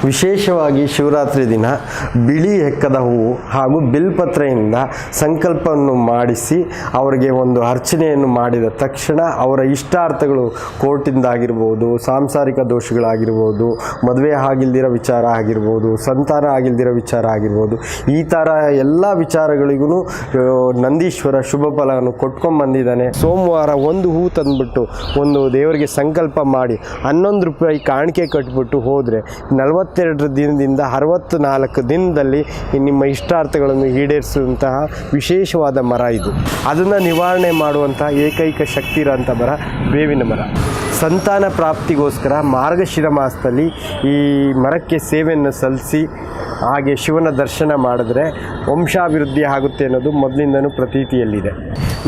ವಿಶೇಷವಾಗಿ ಶಿವರಾತ್ರಿ ದಿನ ಬಿಳಿ ಹೆಕ್ಕದ ಹೂವು ಹಾಗೂ ಬಿಲ್ಪತ್ರೆಯಿಂದ ಸಂಕಲ್ಪವನ್ನು ಮಾಡಿಸಿ ಅವರಿಗೆ ಒಂದು ಅರ್ಚನೆಯನ್ನು ಮಾಡಿದ ತಕ್ಷಣ ಅವರ ಇಷ್ಟಾರ್ಥಗಳು ಕೋರ್ಟಿಂದಾಗಿರ್ಬೋದು, ಸಾಂಸಾರಿಕ ದೋಷಗಳಾಗಿರ್ಬೋದು, ಮದುವೆ ಆಗಿಲ್ದಿರೋ ವಿಚಾರ ಆಗಿರ್ಬೋದು, ಸಂತಾನ ಆಗಿಲ್ದಿರೋ ವಿಚಾರ ಆಗಿರ್ಬೋದು, ಈ ಥರ ಎಲ್ಲ ವಿಚಾರಗಳಿಗೂ ನಂದೀಶ್ವರ ಶುಭ ಫಲವನ್ನು ಕೊಟ್ಕೊಂಡ್ಬಂದಿದ್ದಾನೆ. ಸೋಮವಾರ ಒಂದು ಹೂ ತಂದುಬಿಟ್ಟು ಒಂದು ದೇವರಿಗೆ ಸಂಕಲ್ಪ ಮಾಡಿ 11 ರೂಪಾಯಿ ಕಾಣಿಕೆ ಕಟ್ಬಿಟ್ಟು ಹೋದರೆ 42 ದಿನದಿಂದ 64 ದಿನದಲ್ಲಿ ನಿಮ್ಮ ಇಷ್ಟಾರ್ಥಗಳನ್ನು ಈಡೇರಿಸುವಂತಹ ವಿಶೇಷವಾದ ಮರ ಇದು. ಅದನ್ನು ನಿವಾರಣೆ ಮಾಡುವಂತಹ ಏಕೈಕ ಶಕ್ತಿ ಇರೋಂಥ ಮರ ಬೇವಿನ ಮರ. ಸಂತಾನ ಪ್ರಾಪ್ತಿಗೋಸ್ಕರ ಮಾರ್ಗಶಿರ ಮಾಸದಲ್ಲಿ ಈ ಮರಕ್ಕೆ ಸೇವೆಯನ್ನು ಸಲ್ಲಿಸಿ ಹಾಗೆ ಶಿವನ ದರ್ಶನ ಮಾಡಿದ್ರೆ ವಂಶಾಭಿವೃದ್ಧಿ ಆಗುತ್ತೆ ಅನ್ನೋದು ಮೊದಲಿಂದನೂ ಪ್ರತೀತಿಯಲ್ಲಿದೆ.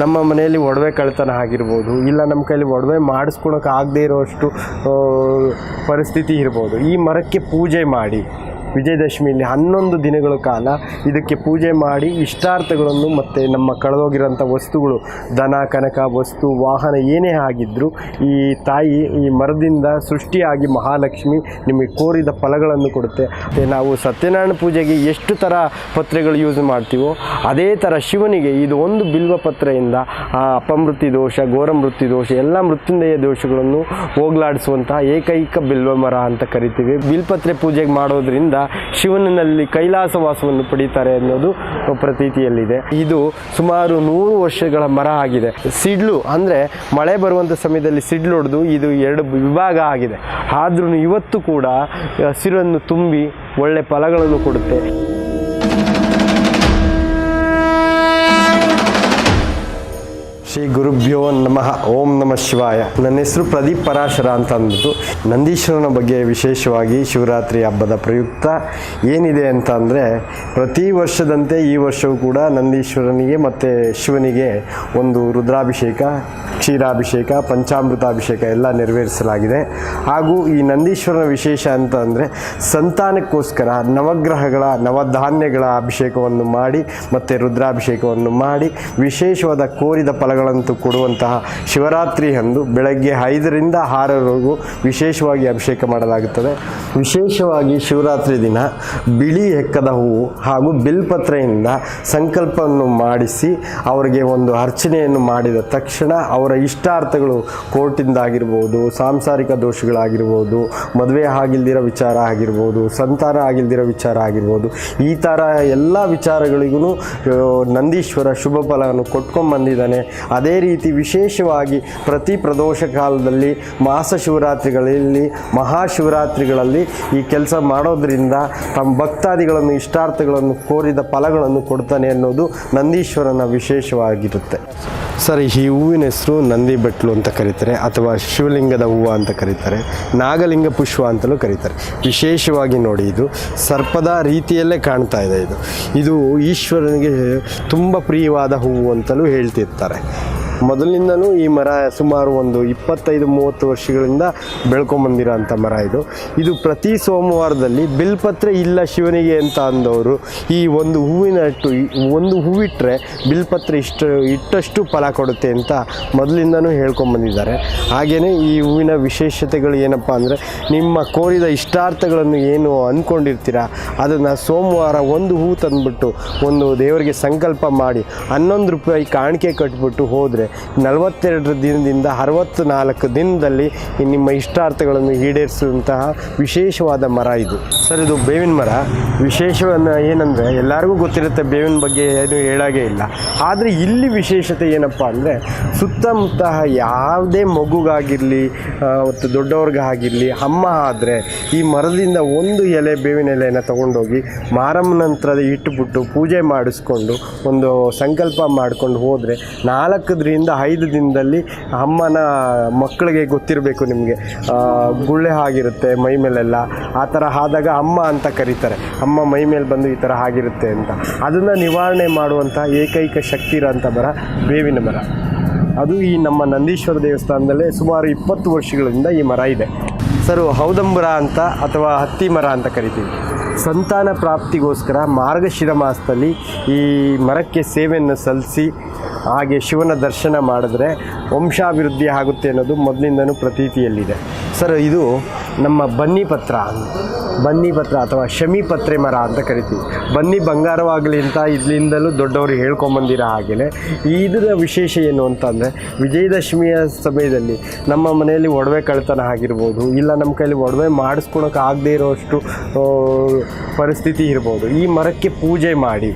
ನಮ್ಮ ಮನೆಯಲ್ಲಿ ಒಡವೆ ಕಳ್ತನ ಆಗಿರ್ಬೋದು, ಇಲ್ಲ ನಮ್ಮ ಕೈಲಿ ಒಡವೆ ಮಾಡಿಸ್ಕೊಳಕ್ಕೆ ಆಗದೇ ಇರೋಷ್ಟು ಪರಿಸ್ಥಿತಿ ಇರ್ಬೋದು. ಈ ಮರಕ್ಕೆ ಪೂಜೆ ಮಾಡಿ ವಿಜಯದಶಮಿಯಲ್ಲಿ 11 ದಿನಗಳ ಕಾಲ ಇದಕ್ಕೆ ಪೂಜೆ ಮಾಡಿ ಇಷ್ಟಾರ್ಥಗಳನ್ನು ಮತ್ತು ನಮ್ಮ ಕಳೆದೋಗಿರೋಂಥ ವಸ್ತುಗಳು, ದನ ಕನಕ ವಸ್ತು ವಾಹನ ಏನೇ ಆಗಿದ್ದರೂ ಈ ತಾಯಿ ಈ ಮರದಿಂದ ಸೃಷ್ಟಿಯಾಗಿ ಮಹಾಲಕ್ಷ್ಮಿ ನಿಮಗೆ ಕೋರಿದ ಫಲಗಳನ್ನು ಕೊಡುತ್ತೆ. ನಾವು ಸತ್ಯನಾರಾಯಣ ಪೂಜೆಗೆ ಎಷ್ಟು ಥರ ಪತ್ರೆಗಳು ಯೂಸ್ ಮಾಡ್ತೀವೋ ಅದೇ ಥರ ಶಿವನಿಗೆ ಇದು ಒಂದು ಬಿಲ್ವ ಪತ್ರೆಯಿಂದ ಅಪಮೃತ್ಯು ದೋಷ, ಘೋರಮೃತ್ಯು ದೋಷ, ಎಲ್ಲ ಮೃತ್ಯುಂಜಯ ದೋಷಗಳನ್ನು ಹೋಗಲಾಡಿಸುವಂತಹ ಏಕೈಕ ಬಿಲ್ವ ಮರ ಅಂತ ಕರಿತೀವಿ. ಬಿಲ್ಪತ್ರೆ ಪೂಜೆಗೆ ಮಾಡೋದ್ರಿಂದ ಶಿವನಲ್ಲಿ ಕೈಲಾಸವಾಸವನ್ನು ಪಡೀತಾರೆ ಅನ್ನೋದು ಪ್ರತೀತಿಯಲ್ಲಿದೆ. ಇದು ಸುಮಾರು 100 ವರ್ಷಗಳ ಮರ ಆಗಿದೆ. ಸಿಡ್ಲು ಅಂದರೆ ಮಳೆ ಬರುವಂಥ ಸಮಯದಲ್ಲಿ ಸಿಡ್ಲು ಹೊಡೆದು ಇದು 2 ವಿಭಾಗ ಆಗಿದೆ. ಆದ್ರೂ ಇವತ್ತು ಕೂಡ ಹಸಿರನ್ನು ತುಂಬಿ ಒಳ್ಳೆ ಫಲಗಳನ್ನು ಕೊಡುತ್ತೆ. ಶ್ರೀ ಗುರುಭ್ಯೋ ನಮಃ. ಓಂ ನಮಃ ಶಿವಾಯ. ನನ್ನ ಹೆಸರು ಪ್ರದೀಪ್ ಪರಾಶರ ಅಂತ ಅಂದ್ಬಿಟ್ಟು ನಂದೀಶ್ವರನ ಬಗ್ಗೆ ವಿಶೇಷವಾಗಿ ಶಿವರಾತ್ರಿ ಹಬ್ಬದ ಪ್ರಯುಕ್ತ ಏನಿದೆ ಅಂತ ಅಂದರೆ, ಪ್ರತಿ ವರ್ಷದಂತೆ ಈ ವರ್ಷವೂ ಕೂಡ ನಂದೀಶ್ವರನಿಗೆ ಮತ್ತು ಶಿವನಿಗೆ ಒಂದು ರುದ್ರಾಭಿಷೇಕ, ಕ್ಷೀರಾಭಿಷೇಕ, ಪಂಚಾಮೃತಾಭಿಷೇಕ ಎಲ್ಲ ನೆರವೇರಿಸಲಾಗಿದೆ. ಹಾಗೂ ಈ ನಂದೀಶ್ವರನ ವಿಶೇಷ ಅಂತ ಅಂದರೆ ಸಂತಾನಕ್ಕೋಸ್ಕರ ನವಗ್ರಹಗಳ ನವಧಾನ್ಯಗಳ ಅಭಿಷೇಕವನ್ನು ಮಾಡಿ ಮತ್ತು ರುದ್ರಾಭಿಷೇಕವನ್ನು ಮಾಡಿ ವಿಶೇಷವಾದ ಕೋರಿದ ಫಲಗಳಂತೂ ಕೊಡುವಂತಹ ಶಿವರಾತ್ರಿ ಅಂದು ಬೆಳಗ್ಗೆ 5ರಿಂದ 6ರವರೆಗೂ ವಿಶೇಷವಾಗಿ ಅಭಿಷೇಕ ಮಾಡಲಾಗುತ್ತದೆ. ವಿಶೇಷವಾಗಿ ಶಿವರಾತ್ರಿ ದಿನ ಬಿಳಿ ಹೆಕ್ಕದ ಹೂವು ಹಾಗೂ ಬಿಲ್ಪತ್ರೆಯಿಂದ ಸಂಕಲ್ಪವನ್ನು ಮಾಡಿಸಿ ಅವರಿಗೆ ಒಂದು ಅರ್ಚನೆಯನ್ನು ಮಾಡಿದ ತಕ್ಷಣ ಅವರ ಇಷ್ಟಾರ್ಥಗಳು ಕೋರ್ಟಿಂದಾಗಿರ್ಬೋದು, ಸಾಂಸಾರಿಕ ದೋಷಗಳಾಗಿರ್ಬೋದು, ಮದುವೆ ಆಗಿಲ್ದಿರೋ ವಿಚಾರ ಆಗಿರ್ಬೋದು, ಸಂತಾನ ಆಗಿಲ್ದಿರೋ ವಿಚಾರ ಆಗಿರ್ಬೋದು, ಈ ಥರ ಎಲ್ಲ ವಿಚಾರಗಳಿಗೂ ನಂದೀಶ್ವರ ಶುಭ ಫಲವನ್ನು ಕೊಟ್ಕೊಂಡ್ಬಂದಿದ್ದಾನೆ. ಅದೇ ರೀತಿ ವಿಶೇಷವಾಗಿ ಪ್ರತಿ ಪ್ರದೋಷ ಕಾಲದಲ್ಲಿ, ಮಾಸ ಶಿವರಾತ್ರಿಗಳಲ್ಲಿ, ಮಹಾಶಿವರಾತ್ರಿಗಳಲ್ಲಿ ಈ ಕೆಲಸ ಮಾಡೋದ್ರಿಂದ ತಮ್ಮ ಭಕ್ತಾದಿಗಳನ್ನು ಇಷ್ಟಾರ್ಥಗಳನ್ನು ಕೋರಿದ ಫಲಗಳನ್ನು ಕೊಡ್ತಾನೆ ಅನ್ನೋದು ನಂದೀಶ್ವರನ ವಿಶೇಷವಾಗಿರುತ್ತೆ. ಸರ್, ಈ ಹೂವಿನ ಹೆಸರು ನಂದಿ ಬೆಟ್ಲು ಅಂತ ಕರೀತಾರೆ, ಅಥವಾ ಶಿವಲಿಂಗದ ಹೂವು ಅಂತ ಕರೀತಾರೆ, ನಾಗಲಿಂಗ ಪುಷ್ಪ ಅಂತಲೂ ಕರೀತಾರೆ. ವಿಶೇಷವಾಗಿ ನೋಡಿ, ಇದು ಸರ್ಪದ ರೀತಿಯಲ್ಲೇ ಕಾಣ್ತಾ ಇದೆ. ಇದು ಈಶ್ವರನಿಗೆ ತುಂಬ ಪ್ರಿಯವಾದ ಹೂವು ಅಂತಲೂ ಹೇಳ್ತಿರ್ತಾರೆ. ಮೊದಲಿನಿಂದನೂ ಈ ಮರ ಸುಮಾರು ಒಂದು 25-30 ವರ್ಷಗಳಿಂದ ಬೆಳ್ಕೊಂಬಂದಿರೋ ಅಂಥ ಮರ ಇದು ಪ್ರತಿ ಸೋಮವಾರದಲ್ಲಿ ಬಿಲ್ಪತ್ರೆ ಇಲ್ಲ ಶಿವನಿಗೆ ಅಂತ ಅಂದವರು ಈ ಒಂದು ಹೂವಿನ ಒಂದು ಹೂವಿಟ್ಟರೆ ಬಿಲ್ಪತ್ರೆ ಇಟ್ಟಷ್ಟು ಫಲ ಕೊಡುತ್ತೆ ಅಂತ ಮೊದಲಿಂದನೂ ಹೇಳ್ಕೊಂಬಂದಿದ್ದಾರೆ. ಹಾಗೆಯೇ ಈ ಹೂವಿನ ವಿಶೇಷತೆಗಳು ಏನಪ್ಪ ಅಂದರೆ, ನಿಮ್ಮ ಕೋರಿದ ಇಷ್ಟಾರ್ಥಗಳನ್ನು ಏನು ಅಂದ್ಕೊಂಡಿರ್ತೀರ ಅದನ್ನು ಸೋಮವಾರ ಒಂದು ಹೂ ತಂದುಬಿಟ್ಟು ಒಂದು ದೇವರಿಗೆ ಸಂಕಲ್ಪ ಮಾಡಿ 11 ರೂಪಾಯಿ ಕಾಣಿಕೆ ಕಟ್ಬಿಟ್ಟು ಹೋದರೆ 42 ದಿನದಿಂದ 64 ದಿನದಲ್ಲಿ ನಿಮ್ಮ ಇಷ್ಟಾರ್ಥಗಳನ್ನು ಈಡೇರಿಸುವಂತಹ ವಿಶೇಷವಾದ ಮರ ಇದು. ಸರ್, ಇದು ಬೇವಿನ ಮರ. ವಿಶೇಷವನ್ನು ಏನಂದರೆ, ಎಲ್ಲರಿಗೂ ಗೊತ್ತಿರುತ್ತೆ ಬೇವಿನ ಬಗ್ಗೆ, ಏನು ಹೇಳೋಂಗೇ ಇಲ್ಲ. ಆದರೆ ಇಲ್ಲಿ ವಿಶೇಷತೆ ಏನಪ್ಪ ಅಂದರೆ, ಸುತ್ತಮುತ್ತ ಯಾವುದೇ ಮಗುಗಾಗಿರಲಿ ಮತ್ತು ದೊಡ್ಡವ್ರಿಗಾಗಿರಲಿ ಅಮ್ಮ ಆದರೆ ಈ ಮರದಿಂದ ಒಂದು ಎಲೆ ಬೇವಿನ ಎಲೆಯನ್ನು ತೊಗೊಂಡೋಗಿ ಮಾರಮ್ಮನ ನಂತರ ಇಟ್ಟುಬಿಟ್ಟು ಪೂಜೆ ಮಾಡಿಸ್ಕೊಂಡು ಒಂದು ಸಂಕಲ್ಪ ಮಾಡ್ಕೊಂಡು ಹೋದರೆ 4-5 ದಿನದಲ್ಲಿ ಅಮ್ಮನ ಮಕ್ಕಳಿಗೆ ಗೊತ್ತಿರಬೇಕು ನಿಮಗೆ, ಗುಳ್ಳೆ ಆಗಿರುತ್ತೆ ಮೈ ಮೇಲೆಲ್ಲ. ಆ ಥರ ಆದಾಗ ಅಮ್ಮ ಅಂತ ಕರೀತಾರೆ. ಅಮ್ಮ ಮೈ ಮೇಲೆ ಬಂದು ಈ ಥರ ಆಗಿರುತ್ತೆ ಅಂತ. ಅದನ್ನು ನಿವಾರಣೆ ಮಾಡುವಂಥ ಏಕೈಕ ಶಕ್ತಿ ಇರೋಂಥ ಮರ ಬೇವಿನ ಮರ. ಅದು ಈ ನಮ್ಮ ನಂದೀಶ್ವರ ದೇವಸ್ಥಾನದಲ್ಲೇ ಸುಮಾರು 20 ವರ್ಷಗಳಿಂದ ಈ ಮರ ಇದೆ. ಸರ್, ಹೌದಂಬರ ಅಂತ ಅಥವಾ ಹತ್ತಿ ಮರ ಅಂತ ಕರಿತೀವಿ. ಸಂತಾನ ಪ್ರಾಪ್ತಿಗೋಸ್ಕರ ಮಾರ್ಗಶಿರ ಮಾಸದಲ್ಲಿ ಈ ಮರಕ್ಕೆ ಸೇವೆಯನ್ನು ಸಲ್ಲಿಸಿ ಹಾಗೆ ಶಿವನ ದರ್ಶನ ಮಾಡಿದ್ರೆ ವಂಶಾಭಿವೃದ್ಧಿ ಆಗುತ್ತೆ ಅನ್ನೋದು ಮೊದಲಿಂದನೂ ಪ್ರತೀತಿಯಲ್ಲಿದೆ. ಸರ್, ಇದು ನಮ್ಮ ಬನ್ನಿ ಪತ್ರ. ಬನ್ನಿ ಪತ್ರ ಅಥವಾ ಶಮಿ ಪತ್ರೆ ಮರ ಅಂತ ಕರಿತೀವಿ. ಬನ್ನಿ ಬಂಗಾರವಾಗಲಿ ಅಂತ ಇಲ್ಲಿಂದಲೂ ದೊಡ್ಡವರು ಹೇಳ್ಕೊಂಬಂದಿರೋ ಹಾಗೆಯೇ ಇದರ ವಿಶೇಷ ಏನು ಅಂತಂದರೆ, ವಿಜಯದಶಮಿಯ ಸಮಯದಲ್ಲಿ ನಮ್ಮ ಮನೆಯಲ್ಲಿ ಒಡವೆ ಕಳ್ತನ ಆಗಿರ್ಬೋದು, ಇಲ್ಲ ನಮ್ಮ ಕೈಲಿ ಒಡವೆ ಮಾಡಿಸ್ಕೊಳಕ್ಕೆ ಆಗದೇ ಇರೋಷ್ಟು ಪರಿಸ್ಥಿತಿ ಇರ್ಬೋದು. ಈ ಮರಕ್ಕೆ ಪೂಜೆ ಮಾಡಿ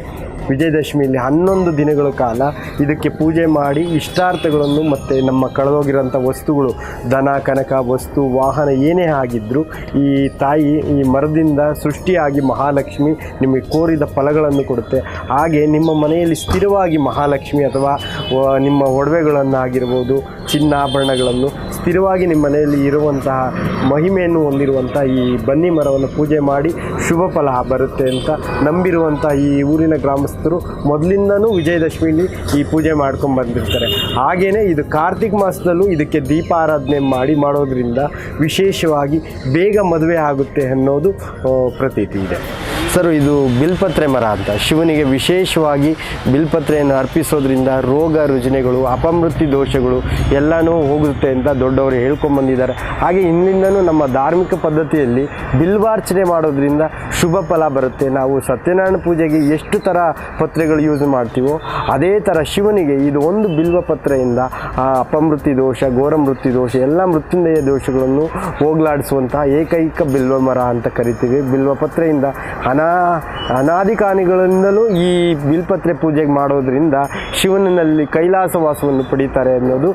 ವಿಜಯದಶಮಿಯಲ್ಲಿ 11 ದಿನಗಳ ಕಾಲ ಇದಕ್ಕೆ ಪೂಜೆ ಮಾಡಿ ಇಷ್ಟಾರ್ಥಗಳನ್ನು ಮತ್ತು ನಮ್ಮ ಕಳೆದೋಗಿರೋಂಥ ವಸ್ತುಗಳು, ದನ ಕನಕ ವಸ್ತು ವಾಹನ ಏನೇ ಆಗಿದ್ದರೂ ಈ ತಾಯಿ ಈ ಮರದಿಂದ ಸೃಷ್ಟಿಯಾಗಿ ಮಹಾಲಕ್ಷ್ಮಿ ನಿಮಗೆ ಕೋರಿದ ಫಲಗಳನ್ನು ಕೊಡುತ್ತೆ. ಹಾಗೆ ನಿಮ್ಮ ಮನೆಯಲ್ಲಿ ಸ್ಥಿರವಾಗಿ ಮಹಾಲಕ್ಷ್ಮಿ ಅಥವಾ ನಿಮ್ಮ ಒಡವೆಗಳನ್ನಾಗಿರ್ಬೋದು, ಚಿನ್ನಾಭರಣಗಳನ್ನು ಸ್ಥಿರವಾಗಿ ನಿಮ್ಮ ಮನೆಯಲ್ಲಿ ಇರುವಂತಹ ಮಹಿಮೆಯನ್ನು ಹೊಂದಿರುವಂಥ ಈ ಬನ್ನಿ ಮರವನ್ನು ಪೂಜೆ ಮಾಡಿ ಶುಭ ಫಲ ಬರುತ್ತೆ ಅಂತ ನಂಬಿರುವಂಥ ಈ ಊರಿನ ಗ್ರಾಮಸ್ಥರು ಮೊದಲಿಂದನೂ ವಿಜಯದಶಮಿಲಿ ಈ ಪೂಜೆ ಮಾಡ್ಕೊಂಡು ಬಂದಿರ್ತಾರೆ. ಹಾಗೆಯೇ ಇದು ಕಾರ್ತಿಕ್ ಮಾಸದಲ್ಲೂ ಇದಕ್ಕೆ ದೀಪಾರಾಧನೆ ಮಾಡೋದ್ರಿಂದ ವಿಶೇಷವಾಗಿ ಬೇಗ ಮದುವೆ ಆಗುತ್ತೆ ಅನ್ನೋದು ಪ್ರತೀತಿ ಇದೆ. ಸರ್, ಇದು ಬಿಲ್ಪತ್ರೆ ಮರ ಅಂತ ಶಿವನಿಗೆ ವಿಶೇಷವಾಗಿ ಬಿಲ್ಪತ್ರೆಯನ್ನು ಅರ್ಪಿಸೋದ್ರಿಂದ ರೋಗ ರುಜಿನಗಳು, ಅಪಮೃತ್ಯು ದೋಷಗಳು ಎಲ್ಲನೂ ಹೋಗುತ್ತೆ ಅಂತ ದೊಡ್ಡವರು ಹೇಳ್ಕೊಂಬಂದಿದ್ದಾರೆ. ಹಾಗೆ ಇಂದಿನಿಂದನೂ ನಮ್ಮ ಧಾರ್ಮಿಕ ಪದ್ಧತಿಯಲ್ಲಿ ಬಿಲ್ವಾರ್ಚನೆ ಮಾಡೋದ್ರಿಂದ ಶುಭ ಫಲ ಬರುತ್ತೆ. ನಾವು ಸತ್ಯನಾರಾಯಣ ಪೂಜೆಗೆ ಎಷ್ಟು ಥರ ಪತ್ರೆಗಳು ಯೂಸ್ ಮಾಡ್ತೀವೋ ಅದೇ ಥರ ಶಿವನಿಗೆ ಇದು ಒಂದು ಬಿಲ್ವ ಪತ್ರೆಯಿಂದ ಅಪಮೃತ್ಯು ದೋಷ, ಘೋರಮೃತ್ಯು ದೋಷ, ಎಲ್ಲ ಮೃತ್ಯುಂಜಯ ದೋಷಗಳನ್ನು ಹೋಗಲಾಡಿಸುವಂತಹ ಏಕೈಕ ಬಿಲ್ವ ಮರ ಅಂತ ಕರಿತೀವಿ. ಬಿಲ್ವ ಪತ್ರೆಯಿಂದ ಅನಾದಿ ಕಾಲಗಳಿಂದಲೂ ಈ ಬಿಲ್ಪತ್ರೆ ಪೂಜೆಗೆ ಮಾಡೋದ್ರಿಂದ ಶಿವನಲ್ಲಿ ಕೈಲಾಸವಾಸವನ್ನು ಪಡೀತಾರೆ ಅನ್ನೋದು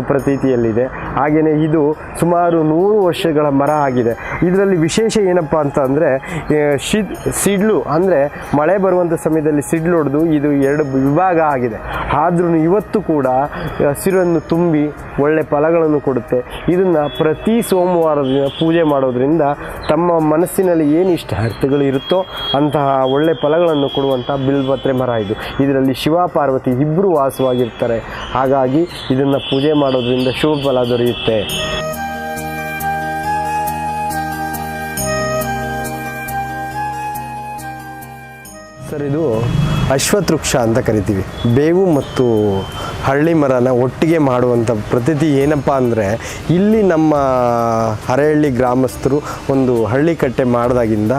ಪ್ರತೀತಿಯಲ್ಲಿದೆ. ಹಾಗೆಯೇ ಇದು ಸುಮಾರು 100 ವರ್ಷಗಳ ಮರ ಆಗಿದೆ. ಇದರಲ್ಲಿ ವಿಶೇಷ ಏನಪ್ಪ ಅಂತ ಅಂದರೆ, ಸಿಡ್ಲು ಅಂದರೆ ಮಳೆ ಬರುವಂಥ ಸಮಯದಲ್ಲಿ ಸಿಡ್ಲು ಹೊಡೆದು ಇದು 2 ವಿಭಾಗ ಆಗಿದೆ. ಆದ್ರೂ ಇವತ್ತು ಕೂಡ ಹಸಿರನ್ನು ತುಂಬಿ ಒಳ್ಳೆ ಫಲಗಳನ್ನು ಕೊಡುತ್ತೆ. ಇದನ್ನು ಪ್ರತಿ ಸೋಮವಾರದ ದಿನ ಪೂಜೆ ಮಾಡೋದ್ರಿಂದ ತಮ್ಮ ಮನಸ್ಸಿನಲ್ಲಿ ಏನು ಇಷ್ಟಾರ್ಥಗಳು ಇರುತ್ತೋ ಅಂತಹ ಒಳ್ಳೆ ಫಲಗಳನ್ನು ಕೊಡುವಂಥ ಬಿಲ್ಪತ್ರೆ ಮರ ಇದು. ಇದರಲ್ಲಿ ಶಿವ ಪಾರ್ವತಿ ಇಬ್ಬರು ವಾಸವಾಗಿರ್ತಾರೆ. ಹಾಗಾಗಿ ಇದನ್ನು ಪೂಜೆ ಮಾಡೋದ್ರಿಂದ ಶುಭ ಫಲ ದೊರೆಯುತ್ತೆ. ಸರ್, ಇದು ಅಶ್ವತ್ಥವೃಕ್ಷ ಅಂತ ಕರಿತೀವಿ. ಬೇವು ಮತ್ತು ಹಳ್ಳಿ ಮರನ ಒಟ್ಟಿಗೆ ಮಾಡುವಂಥ ಪ್ರತೀತಿ ಏನಪ್ಪ ಅಂದರೆ, ಇಲ್ಲಿ ನಮ್ಮ ಹರಹಳ್ಳಿ ಗ್ರಾಮಸ್ಥರು ಒಂದು ಹಳ್ಳಿ ಕಟ್ಟೆ ಮಾಡಿದಾಗಿಂದ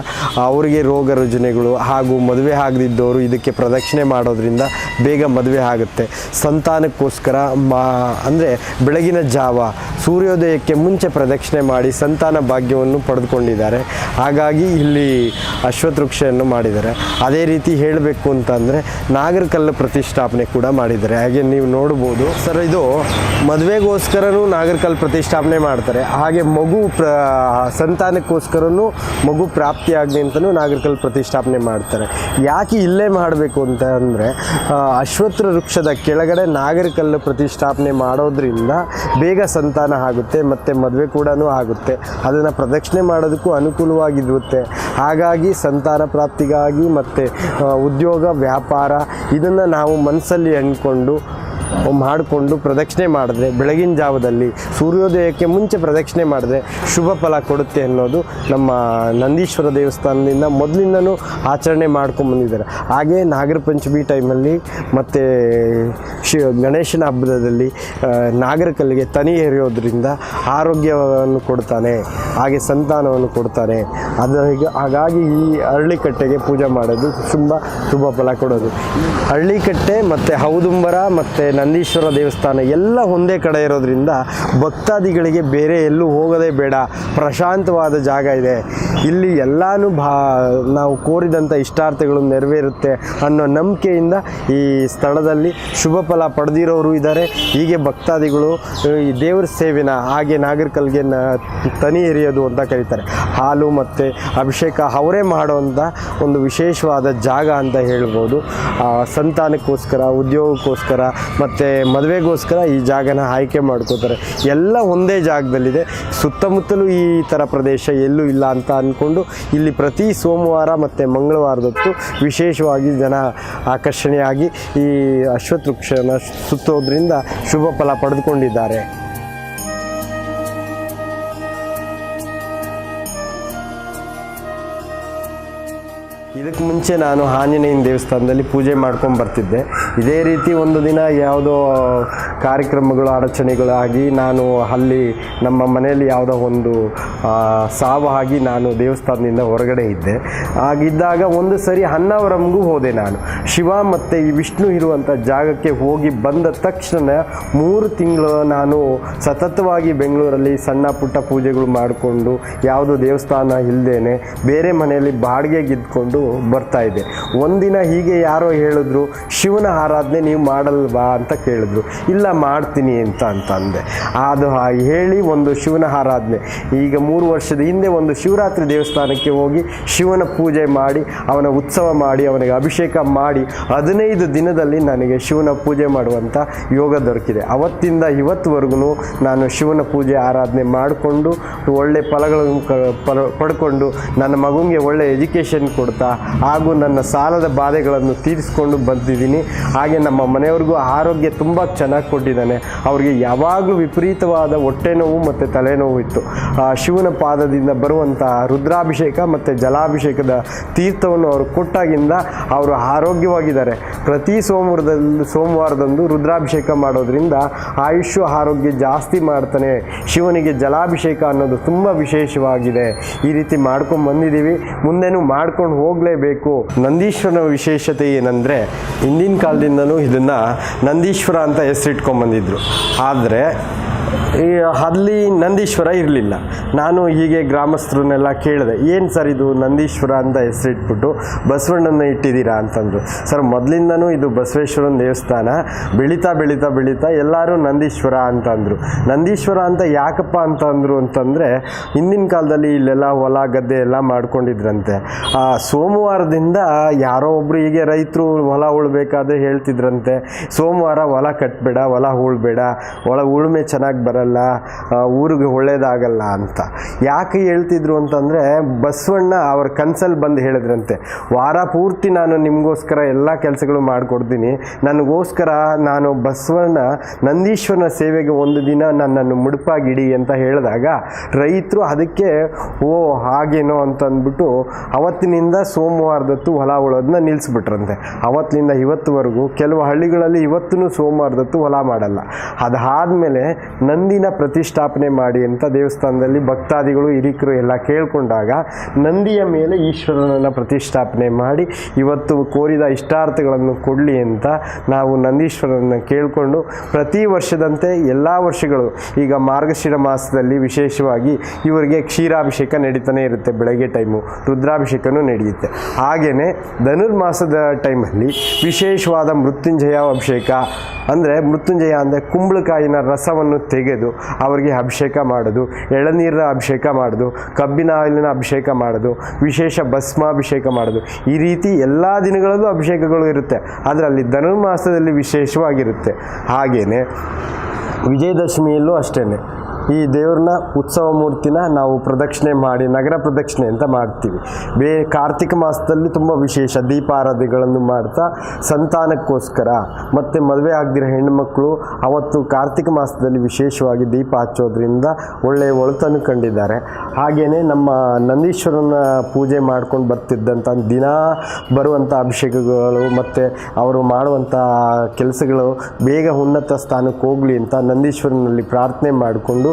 ಅವರಿಗೆ ರೋಗ ರುಜಿನಗಳು ಹಾಗೂ ಮದುವೆ ಆಗದಿದ್ದವರು ಇದಕ್ಕೆ ಪ್ರದಕ್ಷಿಣೆ ಮಾಡೋದ್ರಿಂದ ಬೇಗ ಮದುವೆ ಆಗುತ್ತೆ. ಸಂತಾನಕ್ಕೋಸ್ಕರ ಅಂದರೆ ಬೆಳಗಿನ ಜಾವ ಸೂರ್ಯೋದಯಕ್ಕೆ ಮುಂಚೆ ಪ್ರದಕ್ಷಿಣೆ ಮಾಡಿ ಸಂತಾನ ಭಾಗ್ಯವನ್ನು ಪಡೆದುಕೊಂಡಿದ್ದಾರೆ. ಹಾಗಾಗಿ ಇಲ್ಲಿ ಅಶ್ವತ್ಥವೃಕ್ಷವನ್ನು ಮಾಡಿದ್ದಾರೆ. ಅದೇ ರೀತಿ ಹೇಳಬೇಕು ಅಂತಂದರೆ ನಾಗರಕಲ್ಲು ಪ್ರತಿಷ್ಠಾಪನೆ ಕೂಡ ಮಾಡಿದ್ದಾರೆ. ಹಾಗೆ ನೀವು ನೋಡ್ಬೋದು ಸರ್, ಇದು ಮದುವೆಗೋಸ್ಕರನೂ ನಾಗರಕಲ್ಲು ಪ್ರತಿಷ್ಠಾಪನೆ ಮಾಡ್ತಾರೆ. ಹಾಗೆ ಸಂತಾನಕ್ಕೋಸ್ಕರನೂ ಮಗು ಪ್ರಾಪ್ತಿಯಾಗಲಿ ಅಂತಲೂ ನಾಗರಕಲ್ಲು ಪ್ರತಿಷ್ಠಾಪನೆ ಮಾಡ್ತಾರೆ. ಯಾಕೆ ಇಲ್ಲೇ ಮಾಡಬೇಕು ಅಂತ ಅಂದರೆ, ಅಶ್ವತ್ಥ ವೃಕ್ಷದ ಕೆಳಗಡೆ ನಾಗರಕಲ್ಲು ಪ್ರತಿಷ್ಠಾಪನೆ ಮಾಡೋದ್ರಿಂದ ಬೇಗ ಸಂತಾನ ಆಗುತ್ತೆ ಮತ್ತು ಮದುವೆ ಕೂಡ ಆಗುತ್ತೆ. ಅದನ್ನು ಪ್ರದಕ್ಷಿಣೆ ಮಾಡೋದಕ್ಕೂ ಅನುಕೂಲವಾಗಿರುತ್ತೆ. ಹಾಗಾಗಿ ಸಂತಾನ ಪ್ರಾಪ್ತಿಗಾಗಿ ಮತ್ತು ಉದ್ಯೋಗ ವ್ಯಾಪಾರ ಇದನ್ನು ನಾವು ಮನಸ್ಸಲ್ಲಿ ಮಾಡಿಕೊಂಡು ಪ್ರದಕ್ಷಿಣೆ ಮಾಡಿದ್ರೆ, ಬೆಳಗಿನ ಜಾವದಲ್ಲಿ ಸೂರ್ಯೋದಯಕ್ಕೆ ಮುಂಚೆ ಪ್ರದಕ್ಷಿಣೆ ಮಾಡಿದ್ರೆ ಶುಭ ಫಲ ಕೊಡುತ್ತೆ ಅನ್ನೋದು ನಮ್ಮ ನಂದೀಶ್ವರ ದೇವಸ್ಥಾನದಿಂದ ಮೊದಲಿಂದನೂ ಆಚರಣೆ ಮಾಡ್ಕೊಂಬಂದಿದ್ದಾರೆ. ಹಾಗೆ ನಾಗರ ಪಂಚಮಿ ಟೈಮಲ್ಲಿ ಮತ್ತು ಗಣೇಶನ ಹಬ್ಬದಲ್ಲಿ ನಾಗರಕಲ್ಲಿಗೆ ತನಿ ಎರೆಯೋದ್ರಿಂದ ಆರೋಗ್ಯವನ್ನು ಕೊಡ್ತಾನೆ, ಹಾಗೆ ಸಂತಾನವನ್ನು ಕೊಡ್ತಾನೆ. ಹಾಗಾಗಿ ಈ ಹಳ್ಳಿಕಟ್ಟೆಗೆ ಪೂಜೆ ಮಾಡೋದು ಶುಭ ಫಲ ಕೊಡೋದು. ಹಳ್ಳಿಕಟ್ಟೆ ಮತ್ತು ಹೌದುಂಬರ ಮತ್ತು ನಂದೀಶ್ವರ ದೇವಸ್ಥಾನ ಎಲ್ಲ ಒಂದೇ ಕಡೆ ಇರೋದ್ರಿಂದ ಭಕ್ತಾದಿಗಳಿಗೆ ಬೇರೆ ಎಲ್ಲೂ ಹೋಗೋದೇ ಬೇಡ, ಪ್ರಶಾಂತವಾದ ಜಾಗ ಇದೆ. ಇಲ್ಲಿ ಎಲ್ಲನೂ ನಾವು ಕೋರಿದಂಥ ಇಷ್ಟಾರ್ಥಗಳು ನೆರವೇರುತ್ತೆ ಅನ್ನೋ ನಂಬಿಕೆಯಿಂದ ಈ ಸ್ಥಳದಲ್ಲಿ ಶುಭ ಫಲ ಪಡೆದಿರೋರು ಇದ್ದಾರೆ. ಹೀಗೆ ಭಕ್ತಾದಿಗಳು ಈ ದೇವ್ರ ಸೇವೆನ ಹಾಗೆ ನಾಗರಕಲ್ಗೆ ತನಿ ಎರೆಯೋದು ಅಂತ ಕರೀತಾರೆ. ಹಾಲು ಮತ್ತು ಅಭಿಷೇಕ ಅವರೇ ಮಾಡುವಂಥ ಒಂದು ವಿಶೇಷವಾದ ಜಾಗ ಅಂತ ಹೇಳ್ಬೋದು. ಸಂತಾನಕ್ಕೋಸ್ಕರ, ಉದ್ಯೋಗಕ್ಕೋಸ್ಕರ ಮತ್ತು ಮದುವೆಗೋಸ್ಕರ ಈ ಜಾಗನ ಆಯ್ಕೆ ಮಾಡ್ಕೋತಾರೆ. ಎಲ್ಲ ಒಂದೇ ಜಾಗದಲ್ಲಿದೆ. ಸುತ್ತಮುತ್ತಲೂ ಈ ಥರ ಪ್ರದೇಶ ಎಲ್ಲೂ ಇಲ್ಲ ಅಂತ ಅಂದ್ಕೊಂಡು ಇಲ್ಲಿ ಪ್ರತಿ ಸೋಮವಾರ ಮತ್ತು ಮಂಗಳವಾರದೊತ್ತು ವಿಶೇಷವಾಗಿ ಜನ ಆಕರ್ಷಣೆಯಾಗಿ ಈ ಅಶ್ವತ್ಥವೃಕ್ಷನ ಸುತ್ತೋದ್ರಿಂದ ಶುಭ ಫಲ ಪಡೆದುಕೊಂಡಿದ್ದಾರೆ. ಇದಕ್ಕೆ ಮುಂಚೆ ನಾನು ಆಂಜನೇಯನ ದೇವಸ್ಥಾನದಲ್ಲಿ ಪೂಜೆ ಮಾಡ್ಕೊಂಡು ಬರ್ತಿದ್ದೆ. ಇದೇ ರೀತಿ ಒಂದು ದಿನ ಯಾವುದೋ ಕಾರ್ಯಕ್ರಮಗಳು ಅಡಚಣೆಗಳಾಗಿ ನಾನು ಅಲ್ಲಿ ನಮ್ಮ ಮನೆಯಲ್ಲಿ ಯಾವುದೋ ಒಂದು ಸಾವು ಆಗಿ ನಾನು ದೇವಸ್ಥಾನದಿಂದ ಹೊರಗಡೆ ಇದ್ದೆ. ಆಗಿದ್ದಾಗ ಒಂದು ಸರಿ ಹೊನ್ನಾವರಂಗೂ ಹೋದೆ. ನಾನು ಶಿವ ಮತ್ತು ಈ ವಿಷ್ಣು ಇರುವಂಥ ಜಾಗಕ್ಕೆ ಹೋಗಿ ಬಂದ ತಕ್ಷಣ 3 ತಿಂಗಳು ನಾನು ಸತತವಾಗಿ ಬೆಂಗಳೂರಲ್ಲಿ ಸಣ್ಣ ಪುಟ್ಟ ಪೂಜೆಗಳು ಮಾಡಿಕೊಂಡು ಯಾವುದೋ ದೇವಸ್ಥಾನ ಇಲ್ಲದೇನೆ ಬೇರೆ ಮನೆಯಲ್ಲಿ ಬಾಡಿಗೆಗೆ ಇದ್ಕೊಂಡು ಬರ್ತಾಯಿದ್ದೆ. ಒಂದಿನ ಹೀಗೆ ಯಾರೋ ಹೇಳಿದ್ರು, ಶಿವನ ಆರಾಧನೆ ನೀವು ಮಾಡಲ್ವಾ ಅಂತ ಕೇಳಿದ್ರು. ಇಲ್ಲ ಮಾಡ್ತೀನಿ ಅಂತ ಅಂದೆ. ಅದು ಹೇಳಿ ಒಂದು ಶಿವನ ಆರಾಧನೆ ಈಗ 3 ವರ್ಷದ ಹಿಂದೆ ಒಂದು ಶಿವರಾತ್ರಿ ದೇವಸ್ಥಾನಕ್ಕೆ ಹೋಗಿ ಶಿವನ ಪೂಜೆ ಮಾಡಿ ಅವನ ಉತ್ಸವ ಮಾಡಿ ಅವನಿಗೆ ಅಭಿಷೇಕ ಮಾಡಿ 15 ದಿನದಲ್ಲಿ ನನಗೆ ಶಿವನ ಪೂಜೆ ಮಾಡುವಂಥ ಯೋಗ ದೊರಕಿದೆ. ಅವತ್ತಿಂದ ಇವತ್ತುವರೆಗೂ ನಾನು ಶಿವನ ಪೂಜೆ ಆರಾಧನೆ ಮಾಡಿಕೊಂಡು ಒಳ್ಳೆ ಫಲಗಳನ್ನು ಪಡ್ಕೊಂಡು ನನ್ನ ಮಗುವಿಗೆ ಒಳ್ಳೆ ಎಜುಕೇಷನ್ ಕೊಡ್ತಾ ಹಾಗೂ ನನ್ನ ಸಾಲದ ಬಾಧೆಗಳನ್ನು ತೀರಿಸ್ಕೊಂಡು ಬಂದಿದ್ದೀನಿ. ಹಾಗೆ ನಮ್ಮ ಮನೆಯವ್ರಿಗೂ ಆರೋಗ್ಯ ತುಂಬ ಚೆನ್ನಾಗಿ ಕೊಟ್ಟಿದ್ದಾನೆ. ಅವ್ರಿಗೆ ಯಾವಾಗಲೂ ವಿಪರೀತವಾದ ಹೊಟ್ಟೆ ನೋವು ಮತ್ತು ತಲೆನೋವು ಇತ್ತು. ಶಿವನ ಪಾದದಿಂದ ಬರುವಂಥ ರುದ್ರಾಭಿಷೇಕ ಮತ್ತು ಜಲಾಭಿಷೇಕದ ತೀರ್ಥವನ್ನು ಅವರು ಕೊಟ್ಟಾಗಿಂದ ಅವರು ಆರೋಗ್ಯವಾಗಿದ್ದಾರೆ. ಪ್ರತಿ ಸೋಮವಾರದಂದು ರುದ್ರಾಭಿಷೇಕ ಮಾಡೋದ್ರಿಂದ ಆಯುಷ್ಯ ಆರೋಗ್ಯ ಜಾಸ್ತಿ ಮಾಡ್ತಾನೆ. ಶಿವನಿಗೆ ಜಲಾಭಿಷೇಕ ಅನ್ನೋದು ತುಂಬ ವಿಶೇಷವಾಗಿದೆ. ಈ ರೀತಿ ಮಾಡ್ಕೊಂಡು ಬಂದಿದ್ದೀವಿ, ಮುಂದೆನೂ ಮಾಡ್ಕೊಂಡು ಹೋಗಲೇಬೇಕು. ನಂದೀಶ್ವರನ ವಿಶೇಷತೆ ಏನಂದರೆ ಹಿಂದಿನ ಕಾಲದಿಂದನೂ ಇದನ್ನು ನಂದೀಶ್ವರ ಅಂತ ಹೆಸರಿಟ್ಕೊಂಡ್ಬಂದಿದ್ರು. ಆದರೆ ಅಲ್ಲಿ ನಂದೀಶ್ವರ ಇರಲಿಲ್ಲ. ನಾನು ಹೀಗೆ ಗ್ರಾಮಸ್ಥರನ್ನೆಲ್ಲ ಕೇಳಿದೆ, ಏನು ಸರ್ ಇದು ನಂದೀಶ್ವರ ಅಂತ ಹೆಸರಿಟ್ಬಿಟ್ಟು ಬಸವಣ್ಣನ ಇಟ್ಟಿದ್ದೀರಾ ಅಂತಂದರು. ಸರ್ ಮೊದಲಿಂದನೂ ಇದು ಬಸವೇಶ್ವರನ ದೇವಸ್ಥಾನ, ಬೆಳೀತಾ ಎಲ್ಲರೂ ನಂದೀಶ್ವರ ಅಂತಂದರು. ನಂದೀಶ್ವರ ಅಂತ ಯಾಕಪ್ಪ ಅಂತಂದರೆ ಹಿಂದಿನ ಕಾಲದಲ್ಲಿ ಇಲ್ಲೆಲ್ಲ ಹೊಲ ಗದ್ದೆ ಎಲ್ಲ ಮಾಡ್ಕೊಂಡಿದ್ರಂತೆ. ಸೋಮವಾರದಿಂದ ಯಾರೋ ಒಬ್ಬರು ಹೀಗೆ ರೈತರು ಹೊಲ ಉಳ್ಬೇಕಾದ್ರೆ ಹೇಳ್ತಿದ್ರಂತೆ, ಸೋಮವಾರ ಹೊಲ ಕಟ್ಟಬೇಡ, ಹೊಲ ಉಳ್ಬೇಡ, ಉಳುಮೆ ಚೆನ್ನಾಗಿ ಬರಲ್ಲ, ಊರಿಗೆ ಒಳ್ಳೇದಾಗಲ್ಲ ಅಂತ. ಯಾಕೆ ಹೇಳ್ತಿದ್ರು ಅಂತಂದರೆ ಬಸವಣ್ಣ ಅವ್ರ ಕನಸಲ್ಲಿ ಬಂದು ಹೇಳಿದ್ರಂತೆ, ವಾರ ಪೂರ್ತಿ ನಾನು ನಿಮಗೋಸ್ಕರ ಎಲ್ಲ ಕೆಲಸಗಳು ಮಾಡಿಕೊಡ್ತೀನಿ, ನನಗೋಸ್ಕರ ನಾನು ಬಸವಣ್ಣ ನಂದೀಶ್ವರನ ಸೇವೆಗೆ ಒಂದು ದಿನ ನನ್ನನ್ನು ಮುಡುಪಾಗಿಡಿ ಅಂತ ಹೇಳಿದಾಗ ರೈತರು ಅದಕ್ಕೆ ಹಾಗೇನೋ ಅಂತಂದ್ಬಿಟ್ಟು ಅವತ್ತಿನಿಂದ ಸೋಮವಾರದತ್ತು ಹೊಲ ಉಳೋದನ್ನ ನಿಲ್ಲಿಸ್ಬಿಟ್ರಂತೆ. ಅವತ್ತಿನಿಂದ ಇವತ್ತುವರೆಗೂ ಕೆಲವು ಹಳ್ಳಿಗಳಲ್ಲಿ ಇವತ್ತೂ ಸೋಮವಾರದತ್ತು ಹೊಲ ಮಾಡಲ್ಲ. ಅದಾದಮೇಲೆ ನಂದಿನ ಪ್ರತಿಷ್ಠಾಪನೆ ಮಾಡಿ ಅಂತ ದೇವಸ್ಥಾನದಲ್ಲಿ ಭಕ್ತಾದಿಗಳು ಹಿರಿಕರು ಎಲ್ಲ ಕೇಳ್ಕೊಂಡಾಗ ನಂದಿಯ ಮೇಲೆ ಈಶ್ವರನನ್ನು ಪ್ರತಿಷ್ಠಾಪನೆ ಮಾಡಿ ಇವತ್ತು ಕೋರಿದ ಇಷ್ಟಾರ್ಥಗಳನ್ನು ಕೊಡಲಿ ಅಂತ ನಾವು ನಂದೀಶ್ವರನ ಕೇಳಿಕೊಂಡು ಪ್ರತಿ ವರ್ಷದಂತೆ ಎಲ್ಲ ವರ್ಷಗಳು ಈಗ ಮಾರ್ಗಶಿರ ಮಾಸದಲ್ಲಿ ವಿಶೇಷವಾಗಿ ಇವರಿಗೆ ಕ್ಷೀರಾಭಿಷೇಕ ನಡೀತಾನೆ ಇರುತ್ತೆ. ಬೆಳಗ್ಗೆ ಟೈಮು ರುದ್ರಾಭಿಷೇಕನೂ ನಡೆಯುತ್ತೆ. ಹಾಗೆಯೇ ಧನುರ್ಮಾಸದ ಟೈಮಲ್ಲಿ ವಿಶೇಷವಾದ ಮೃತ್ಯುಂಜಯ ಅಭಿಷೇಕ ಅಂದರೆ ಮೃತ್ಯುಂಜಯ ಅಂದರೆ ಕುಂಬಳಕಾಯಿನ ರಸವನ್ನು ತೆಗೆದು ಅವರಿಗೆ ಅಭಿಷೇಕ ಮಾಡೋದು, ಎಳನೀರಿನ ಅಭಿಷೇಕ ಮಾಡೋದು, ಕಬ್ಬಿನ ಹಾಲಿನ ಅಭಿಷೇಕ ಮಾಡೋದು, ವಿಶೇಷ ಭಸ್ಮಾಭಿಷೇಕ ಮಾಡೋದು. ಈ ರೀತಿ ಎಲ್ಲ ದಿನಗಳಲ್ಲೂ ಅಭಿಷೇಕಗಳು ಇರುತ್ತೆ. ಅದರಲ್ಲಿ ಧನುರ್ಮಾಸದಲ್ಲಿ ವಿಶೇಷವಾಗಿರುತ್ತೆ. ಹಾಗೆಯೇ ವಿಜಯದಶಮಿಯಲ್ಲೂ ಅಷ್ಟೇ ಈ ದೇವ್ರನ್ನ ಉತ್ಸವ ಮೂರ್ತಿನ ನಾವು ಪ್ರದಕ್ಷಿಣೆ ಮಾಡಿ ನಗರ ಪ್ರದಕ್ಷಿಣೆ ಅಂತ ಮಾಡ್ತೀವಿ. ಕಾರ್ತಿಕ ಮಾಸದಲ್ಲಿ ತುಂಬ ವಿಶೇಷ ದೀಪಾರಾಧನೆಗಳನ್ನು ಮಾಡ್ತಾ ಸಂತಾನಕ್ಕೋಸ್ಕರ ಮತ್ತು ಮದುವೆ ಆಗದಿರೋ ಹೆಣ್ಣುಮಕ್ಕಳು ಅವತ್ತು ಕಾರ್ತಿಕ ಮಾಸದಲ್ಲಿ ವಿಶೇಷವಾಗಿ ದೀಪ ಹಚ್ಚೋದ್ರಿಂದ ಒಳ್ಳೆಯ ಒಳಿತನ್ನು ಕಂಡಿದ್ದಾರೆ. ಹಾಗೆಯೇ ನಮ್ಮ ನಂದೀಶ್ವರನ ಪೂಜೆ ಮಾಡ್ಕೊಂಡು ಬರ್ತಿದ್ದಂಥ ದಿನ ಬರುವಂಥ ಅಭಿಷೇಕಗಳು ಮತ್ತು ಅವರು ಮಾಡುವಂಥ ಕೆಲಸಗಳು ಬೇಗ ಉನ್ನತ ಸ್ಥಾನಕ್ಕೆ ಹೋಗಲಿ ಅಂತ ನಂದೀಶ್ವರನಲ್ಲಿ ಪ್ರಾರ್ಥನೆ ಮಾಡಿಕೊಂಡು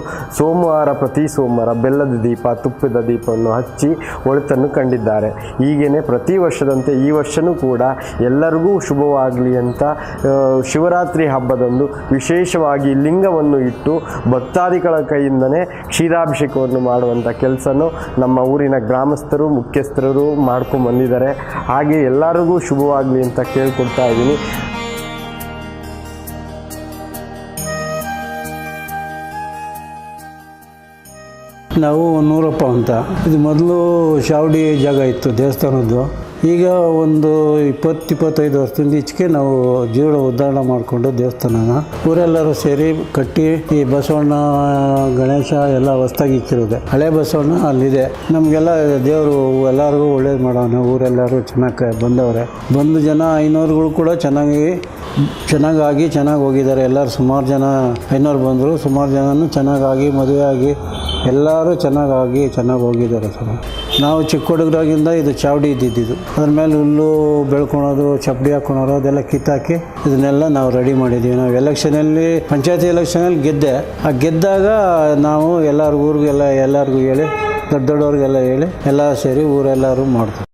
ಪ್ರತಿ ಸೋಮವಾರ ಬೆಲ್ಲದ ದೀಪ ತುಪ್ಪದ ದೀಪವನ್ನು ಹಚ್ಚಿ ಒಳಿತನ್ನು ಕಂಡಿದ್ದಾರೆ. ಹೀಗೇ ಪ್ರತಿ ವರ್ಷದಂತೆ ಈ ವರ್ಷವೂ ಕೂಡ ಎಲ್ಲರಿಗೂ ಶುಭವಾಗಲಿ ಅಂತ ಶಿವರಾತ್ರಿ ಹಬ್ಬದಂದು ವಿಶೇಷವಾಗಿ ಲಿಂಗವನ್ನು ಇಟ್ಟು ಭಕ್ತಾದಿಗಳ ಕೈಯಿಂದನೇ ಕ್ಷೀರಾಭಿಷೇಕವನ್ನು ಮಾಡುವಂಥ ಕೆಲಸನೂ ನಮ್ಮ ಊರಿನ ಗ್ರಾಮಸ್ಥರು ಮುಖ್ಯಸ್ಥರು ಮಾಡ್ಕೊಂಡು ಬಂದಿದ್ದಾರೆ. ಹಾಗೆ ಎಲ್ಲರಿಗೂ ಶುಭವಾಗಲಿ ಅಂತ ಕೇಳ್ಕೊಡ್ತಾ ಇದ್ದೀನಿ. ನಾವು ನೂರಪ್ಪ ಅಂತ. ಇದು ಮೊದಲು ಚಾವಡಿ ಜಾಗ ಇತ್ತು ದೇವಸ್ಥಾನದ್ದು. ಈಗ ಒಂದು 20-25 ವರ್ಷದಿಂದ ಈಚೆಗೆ ನಾವು ಜೀವನ ಉದ್ಧಾರ ಮಾಡಿಕೊಂಡು ದೇವಸ್ಥಾನನ ಊರೆಲ್ಲರೂ ಸೇರಿ ಕಟ್ಟಿ ಈ ಬಸವಣ್ಣ ಗಣೇಶ ಎಲ್ಲ ಹೊಸ್ದಾಗಿ ಇಕ್ಕಿರೋದೆ. ಹಳೆ ಬಸವಣ್ಣ ಅಲ್ಲಿದೆ. ನಮಗೆಲ್ಲ ದೇವರು ಎಲ್ಲರಿಗೂ ಒಳ್ಳೇದು ಮಾಡೋಣ. ಊರೆಲ್ಲರೂ ಚೆನ್ನಾಗಿ ಬಂದವ್ರೆ. ಬಂದು ಜನ ಐನೂರುಗಳು ಕೂಡ ಚೆನ್ನಾಗಿ ಹೋಗಿದ್ದಾರೆ. ಎಲ್ಲರೂ ಸುಮಾರು ಜನ ಐನೂರು ಬಂದರು. ಸುಮಾರು ಜನನೂ ಚೆನ್ನಾಗಿ ಮದುವೆ ಆಗಿ ಎಲ್ಲರೂ ಚೆನ್ನಾಗಿ ಹೋಗಿದ್ದಾರೆ ಸರ್. ನಾವು ಚಿಕ್ಕ ಹುಡುಗರಾಗಿಂದ ಇದು ಚಾವಡಿ ಇದ್ದಿದ್ದು. ಅದ್ರ ಮೇಲೆ ಹುಲ್ಲು ಬೆಳ್ಕೊಳೋದು, ಚಪ್ಪಡಿ ಹಾಕೊಳೋದು ಅದೆಲ್ಲ ಕಿತ್ತಾಕಿ ಇದನ್ನೆಲ್ಲ ನಾವು ರೆಡಿ ಮಾಡಿದ್ದೀವಿ. ನಾವು ಎಲೆಕ್ಷನಲ್ಲಿ, ಪಂಚಾಯತಿ ಎಲೆಕ್ಷನಲ್ಲಿ ಗೆದ್ದೆ. ಆ ಗೆದ್ದಾಗ ನಾವು ಎಲ್ಲರಿಗೂ ಊರಿಗೆಲ್ಲ ಎಲ್ಲರಿಗೂ ಹೇಳಿ, ದೊಡ್ಡವ್ರಿಗೆಲ್ಲ ಹೇಳಿ ಎಲ್ಲ ಸೇರಿ ಊರೆಲ್ಲರೂ ಮಾಡ್ತೀವಿ.